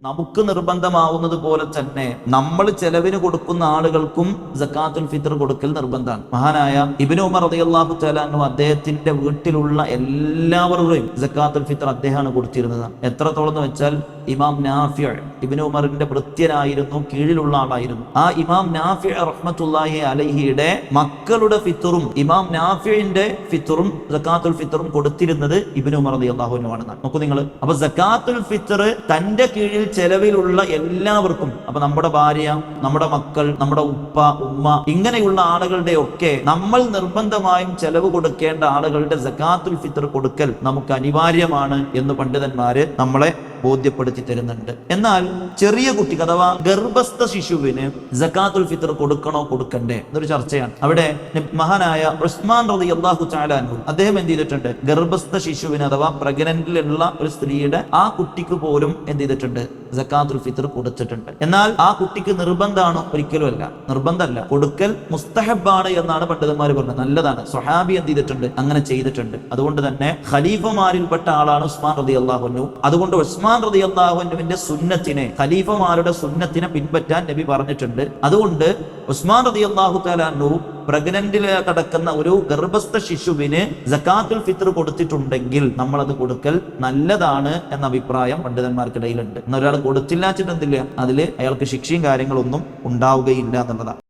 നമുക്ക് നിർബന്ധമാവുന്നത് പോലെ തന്നെ നമ്മൾ ചെലവിന് കൊടുക്കുന്ന ആളുകൾക്കും സക്കാത്തുൽ ഫിത്ർ കൊടുക്കൽ നിർബന്ധമാണ്. മഹാനായ ഇബ്നു ഉമർ റളിയല്ലാഹു തആല അൻഹു അദ്ദേഹത്തിന്റെ വീട്ടിലുള്ള എല്ലാവരുടെയും സക്കാത്തുൽ ഫിത്ർ അദ്ദേഹമാണ് കൊടുത്തിരുന്നത്. എത്രത്തോളം എന്ന് വെച്ചാൽ ഇമാം നാഫി ഇബ്നു ഉമറിന്റെ ഭൃത്യനായിരുന്നു, കീഴിലുള്ള ആളായിരുന്നു. ആ ഇമാം നാഫി റഹ്മത്തുള്ളാഹി അലൈഹിയുടെ മക്കളുടെ ഫിത്റും ഇമാം നാഫിന്റെ ഫിത്റും സക്കാത്തുൽ ഫിത്റും കൊടുത്തിരുന്നത് ഇബ്നു ഉമർ റളിയല്ലാഹു അൻഹു ആണ്. നോക്കൂ നിങ്ങൾ. അപ്പൊ സക്കാത്തുൽ ഫിത്ർ തന്റെ കീഴിൽ ചെലവിലുള്ള എല്ലാവർക്കും, അപ്പൊ നമ്മുടെ ഭാര്യ, നമ്മുടെ മക്കൾ, നമ്മുടെ ഉപ്പ ഉമ്മ, ഇങ്ങനെയുള്ള ആളുകളുടെ ഒക്കെ നമ്മൾ നിർബന്ധമായും ചെലവ് കൊടുക്കേണ്ട ആളുകളുടെ സക്കാത്തുൽ ഫിത്ർ കൊടുക്കൽ നമുക്ക് അനിവാര്യമാണ് എന്ന് പണ്ഡിതന്മാര് നമ്മളെ ബോധ്യപ്പെടുത്തി തരുന്നുണ്ട്. എന്നാൽ ചെറിയ കുട്ടിക്ക് അഥവാ ഗർഭസ്ഥ ശിശുവിന് സക്കാത്തുൽ ഫിത്ർ കൊടുക്കണോ കൊടുക്കണ്ടേ എന്നൊരു ചർച്ചയാണ്. അവിടെ മഹാനായ ഉസ്മാൻ റളിയല്ലാഹു തആല അൻഹു അദ്ദേഹം എന്ത് ചെയ്തിട്ടുണ്ട്, ഗർഭസ്ഥ ശിശുവിന് അഥവാ പ്രഗ്നന്റിലുള്ള ഒരു സ്ത്രീയുടെ ആ കുട്ടിക്ക് പോലും എന്ത് ചെയ്തിട്ടുണ്ട്, സക്കാത്തുൽ ഫിത്ർ കൊടുത്തിട്ടുണ്ട്. എന്നാൽ ആ കുട്ടിക്ക് നിർബന്ധമാണോ? ഒരിക്കലും അല്ല, നിർബന്ധമല്ല. കൊടുക്കൽ മുസ്തഹബാണ് എന്നാണ് പണ്ഡിതന്മാർ പറഞ്ഞത്. നല്ലതാണ്. സ്വഹാബി എന്ത് ചെയ്തിട്ടുണ്ട്, അങ്ങനെ ചെയ്തിട്ടുണ്ട്. അതുകൊണ്ട് തന്നെ ഖലീഫമാരിൽപ്പെട്ട ആളാണ് ഉസ്മാൻ റളിയല്ലാഹു അൻഹു. അതുകൊണ്ട് ഉസ്മാൻ റളിയല്ലാഹു അൻഹുവിന്റെ സുന്നത്തിനെ, ഖലീഫമാരുടെ സുന്നത്തിനെ പിൻപറ്റാൻ നബി പറഞ്ഞിട്ടുണ്ട്. അതുകൊണ്ട് ഉസ്മാൻ റളിയല്ലാഹു തആല അൻഹു പ്രഗ്നന്റിൽ കിടക്കുന്ന ഒരു ഗർഭസ്ഥ ശിശുവിന് സക്കാത്തുൽ ഫിത്ർ കൊടുത്തിട്ടുണ്ടെങ്കിൽ നമ്മളത് കൊടുക്കൽ നല്ലതാണ് എന്ന അഭിപ്രായം പണ്ഡിതന്മാർക്കിടയിലുണ്ട്. എന്നാൽ ഒരാൾ കൊടുത്തില്ല വെച്ചിട്ട് എന്തില്ല, അതിൽ അയാൾക്ക് ശിക്ഷയും കാര്യങ്ങളൊന്നും ഉണ്ടാവുകയില്ല എന്നുള്ളതാണ്.